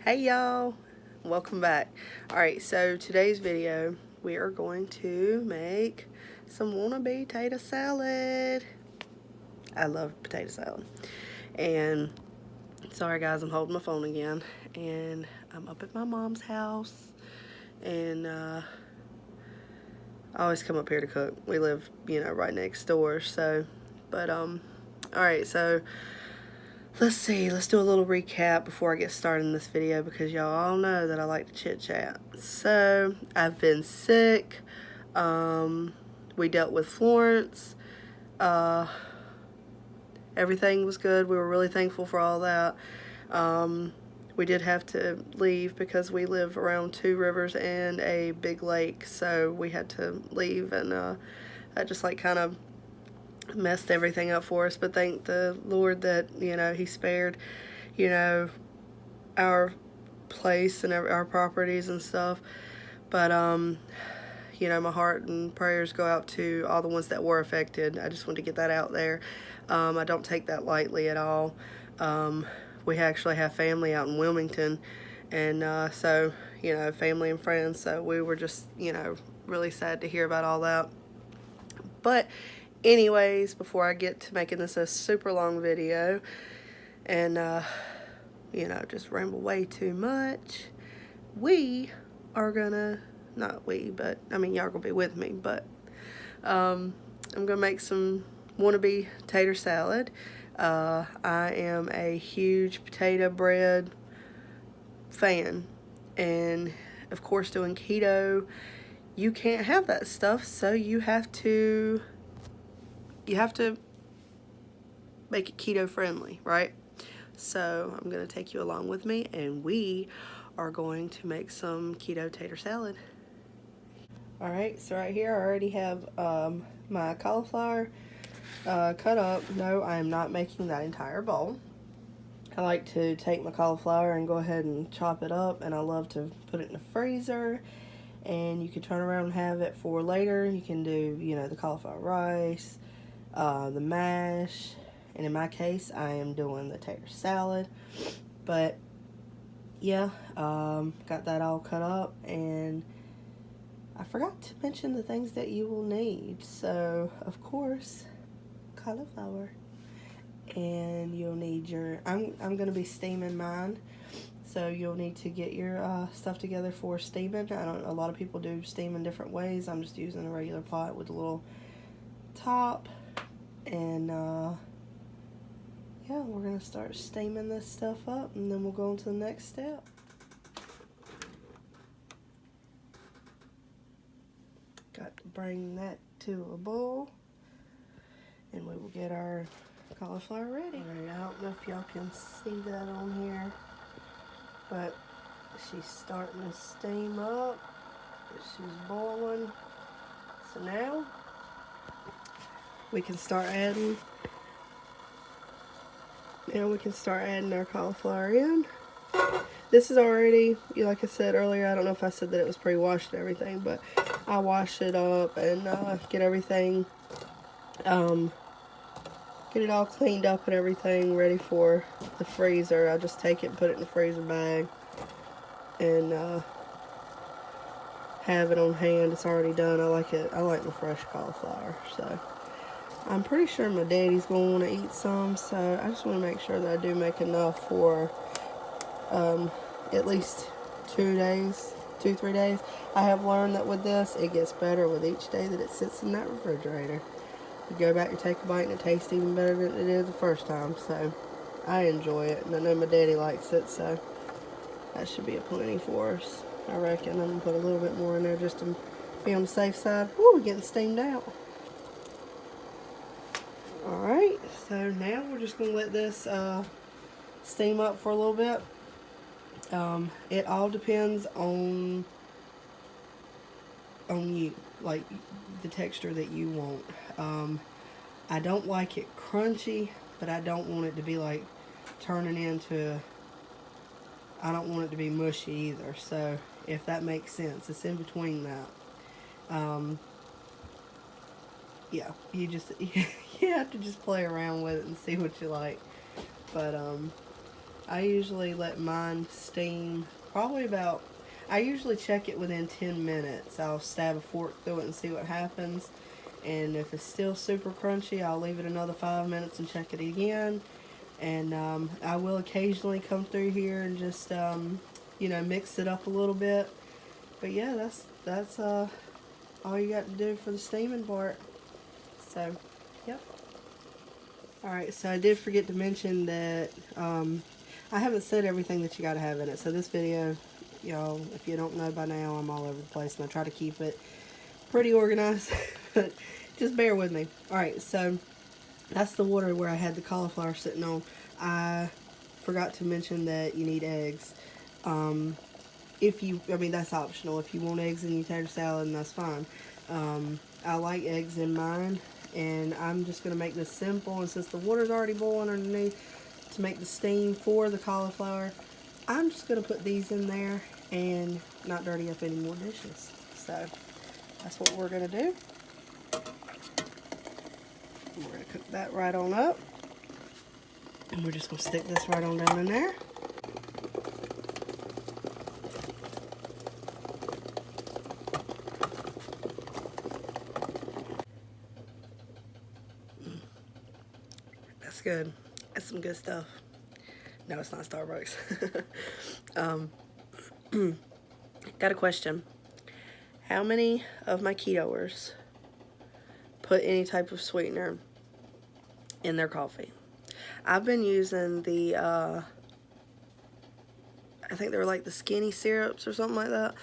Hey y'all, welcome back. Alright, so today's video we are going to make some wannabe tater salad. I love potato salad. And sorry guys, I'm holding my phone again. And I'm up at my mom's house. And I always come up here to cook. We live, right next door. So, but alright, so let's see, let's do a little recap before I get started in this video because y'all all know that I like to chit chat. So, I've been sick. We dealt with Florence. Everything was good. We were really thankful for all that. We did have to leave because we live around two rivers and a big lake, so we had to leave, and that just like kind of messed everything up for us. But thank the Lord that he spared our place and our properties and stuff. But my heart and prayers go out to all the ones that were affected. I just want to get that out there. I don't take that lightly at all. We actually have family out in Wilmington, and so family and friends, so we were just really sad to hear about all that. But anyways, before I get to making this a super long video and, just ramble way too much, we are gonna, not we, but, I mean, y'all gonna be with me, but, I'm gonna make some wannabe tater salad. I am a huge potato bread fan, and, of course, doing keto, you can't have that stuff, so you have to make it keto friendly, right? So I'm going to take you along with me, and we are going to make some keto tater salad. Alright, so right here I already have my cauliflower cut up. No, I am not making that entire bowl. I like to take my cauliflower and go ahead and chop it up, and I love to put it in the freezer. And you can turn around and have it for later. You can do, the cauliflower rice, the mash, and in my case, I am doing the tater salad. But yeah, got that all cut up, and I forgot to mention the things that you will need. So, of course, cauliflower, and you'll need your, I'm going to be steaming mine. So you'll need to get your stuff together for steaming. A lot of people do steam in different ways. I'm just using a regular pot with a little top. And yeah, we're going to start steaming this stuff up, and then we'll go on to the next step. Got to bring that to a boil, and we will get our cauliflower ready. Alright, I don't know if y'all can see that on here, but she's starting to steam up. She's boiling. So now we can start adding. Now we can start adding our cauliflower in. This is already, like I said earlier, I don't know if I said that it was pre-washed and everything, but I wash it up and get everything, get it all cleaned up and everything ready for the freezer. I just take it and put it in the freezer bag and have it on hand. It's already done. I like it. I like my fresh cauliflower. So I'm pretty sure my daddy's going to want to eat some, so I just want to make sure that I do make enough for at least 3 days. I have learned that with this, it gets better with each day that it sits in that refrigerator. You go back and take a bite and it tastes even better than it did the first time. So I enjoy it, and I know my daddy likes it, so that should be a plenty for us. I reckon I'm going to put a little bit more in there just to be on the safe side. Ooh, we're getting steamed out. Alright, so now we're just going to let this steam up for a little bit. It all depends on you, like the texture that you want. I don't like it crunchy, but I don't want it to be like turning into, I don't want it to be mushy either. So if that makes sense, it's in between that. Yeah, you have to just play around with it and see what you like. But I usually let mine steam probably about, I usually check it within 10 minutes. I'll stab a fork through it and see what happens. And if it's still super crunchy, I'll leave it another 5 minutes and check it again. And I will occasionally come through here and just, you know, mix it up a little bit. But yeah, that's all you got to do for the steaming part. So, yep. Alright, so I did forget to mention that I haven't said everything that you got to have in it. So this video, y'all, if you don't know by now, I'm all over the place, and I try to keep it pretty organized. But just bear with me. Alright, so that's the water where I had the cauliflower sitting on. I forgot to mention that you need eggs. If you, I mean, that's optional. If you want eggs in your tater salad, that's fine. I like eggs in mine, and I'm just going to make this simple. And since the water's already boiling underneath to make the steam for the cauliflower, I'm just going to put these in there and not dirty up any more dishes. So that's what we're going to do. We're going to cook that right on up. And we're just going to stick this right on down in there. That's good. That's some good stuff. No, it's not Starbucks. Got a question. How many of my ketoers put any type of sweetener in their coffee? I've been using the, I think they were like the skinny syrups or something like that.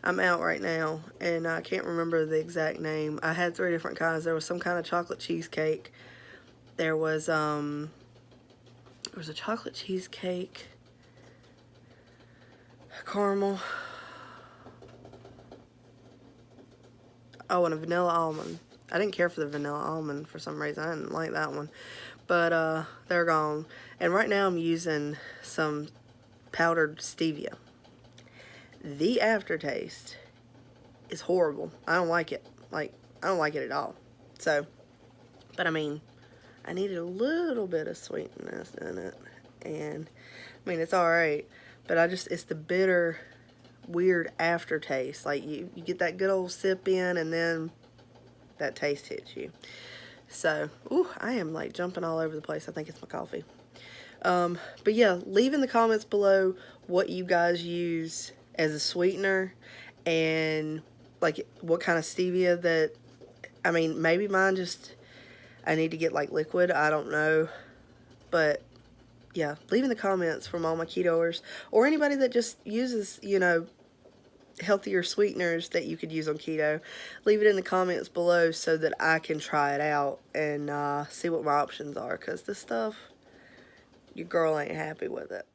I'm out right now, and I can't remember the exact name. I had 3 different kinds. There was some kind of chocolate cheesecake. There was a chocolate cheesecake, caramel, oh, and a vanilla almond. I didn't care for the vanilla almond for some reason. I didn't like that one. But they're gone. And right now I'm using some powdered stevia. The aftertaste is horrible. I don't like it. Like, I don't like it at all. So, but I mean, I needed a little bit of sweetness in it. And, I mean, it's alright. But it's the bitter, weird aftertaste. Like, you get that good old sip in, and then that taste hits you. So, ooh, I am like jumping all over the place. I think it's my coffee. But yeah, leave in the comments below what you guys use as a sweetener, and like what kind of stevia that, I mean, maybe mine just, I need to get like liquid. I don't know. But yeah, leave in the comments from all my ketoers, or anybody that just uses, you know, healthier sweeteners that you could use on keto. Leave it in the comments below so that I can try it out and see what my options are, because this stuff, your girl ain't happy with it.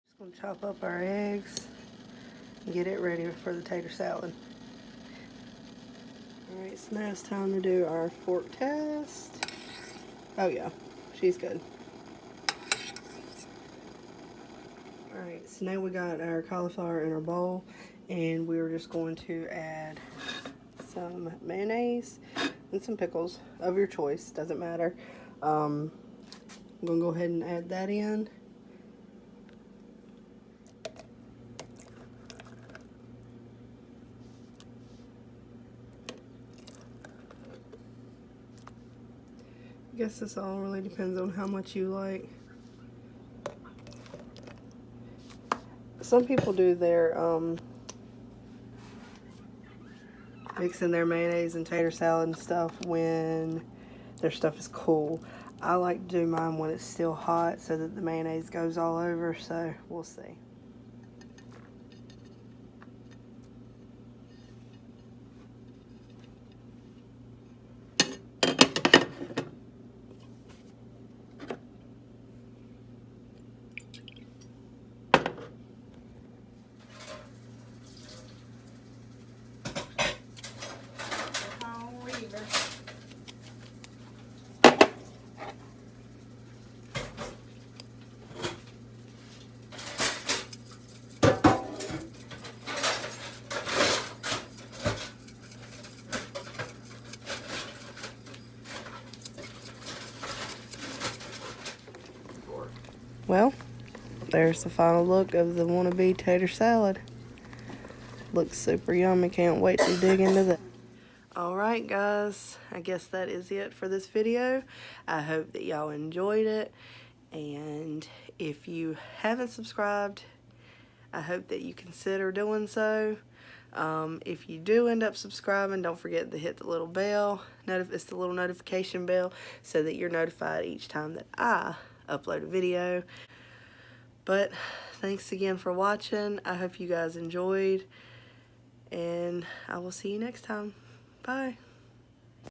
Just gonna chop up our eggs and get it ready for the tater salad. Alright, so now it's time to do our fork test. Oh yeah, she's good. Alright, so now we got our cauliflower in our bowl, and we're just going to add some mayonnaise and some pickles of your choice, doesn't matter. I'm going to go ahead and add that in. I guess this all really depends on how much you like. Some people do their mixing their mayonnaise and tater salad and stuff when their stuff is cool. I like to do mine when it's still hot so that the mayonnaise goes all over, so we'll see. Well, there's the final look of the wannabe tater salad. Looks super yummy. Can't wait to dig into that. Alright guys, I guess that is it for this video. I hope that y'all enjoyed it. And if you haven't subscribed, I hope that you consider doing so. If you do end up subscribing, don't forget to hit the little bell. It's the little notification bell so that you're notified each time that I upload a video. But thanks again for watching. I hope you guys enjoyed. And I will see you next time. Bye.